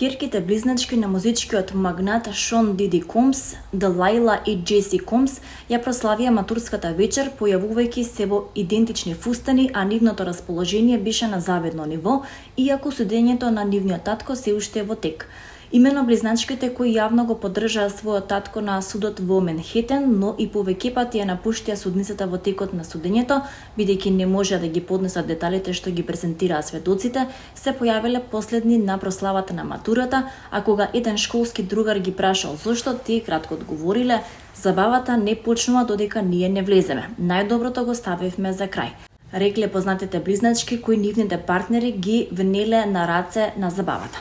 Ќерките близначки на музичкиот магнат Шон Диди Комс, Делайла и Джеси Комс ја прославија матурската вечер појавувајќи се во идентични фустани, а нивното расположение беше на завидно ниво, иако судењето на нивниот татко се уште е во тек. Именно близначките кои јавно го поддржаа својот татко на судот во Менхетен, но и повеќе пати ја напуштија судницата во текот на судењето, бидејќи не можеа да ги поднесат деталите што ги презентираа сведоците, се појавиле последни на прославата на матурата, а кога еден школски другар ги прашал зошто, тие кратко одговориле: "Забавата не почнува додека ние не влеземе. Најдоброто го ставивме за крај", рекле познатите близначки кои нивните партнери ги внеле на раце на забавата.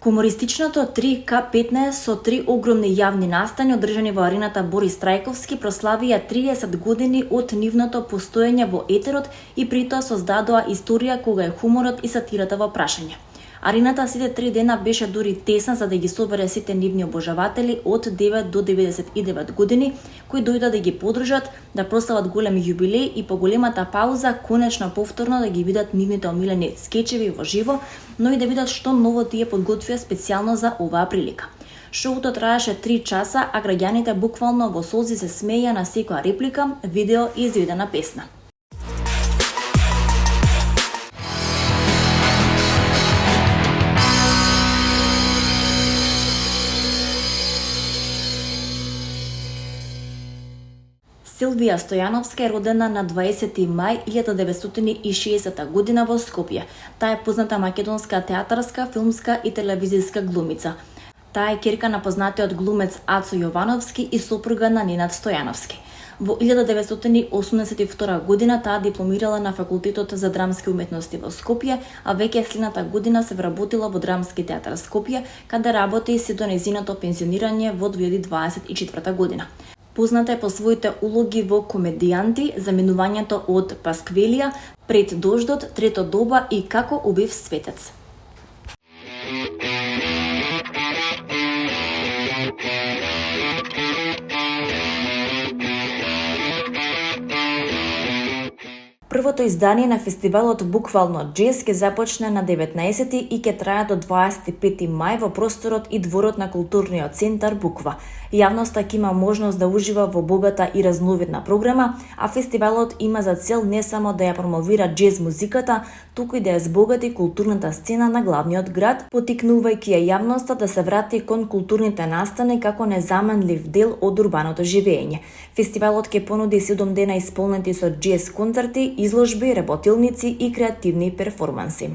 Хумористичното 3К15 со 3 огромни јавни настани одржани во арената Борис Трајковски прославија 30 години од нивното постоење во етерот и притоа создадоа историја кога е хуморот и сатирата во прашање. Арената сите 3 дена беше дури тесна за да ги собере сите нивни обожаватели од 9 до 99 години, кои дојдоа да ги подржат, да прослават голем јубилеј и по големата пауза конечно повторно да ги видат нивните омилени скечеви во живо, но и да видат што ново тие подготвија специјално за оваа прилика. Шоуто траеше 3 часа, а граѓаните буквално во солзи се смеја на секоја реплика, видео и изведена песна. Силвија Стојановска е родена на 20 мај 1960 година во Скопје. Таа е позната македонска театарска, филмска и телевизиска глумица. Таа е ќерка на познатиот глумец Ацо Јовановски и сопруга на Ненад Стојановски. Во 1982 година таа дипломирала на Факултетот за драмски уметности во Скопје, а веќе следната година се вработила во Драмски театар Скопје, каде работи се до нејзиното пензионирање во 2024 година. Позната е по своите улоги во Комедијанти, заменувањето од Пасквелија, Пред дождот, Трето доба и Како убив светец. Првото издание на фестивалот Буквално Джез ќе започне на 19 и ќе трае до 25 мај во просторот и дворот на културниот центар Буква. Јавноста ќе има можност да ужива во богата и разновидна програма, а фестивалот има за цел не само да ја промовира джез музиката, туку и да ја збогати културната сцена на главниот град, потикнувајќи ја јавноста да се врати кон културните настани како незаменлив дел од урбаното живење. Фестивалот ќе понуди 7 дена исполнети со джез концерти, изложби, работилници и креативни перформанси.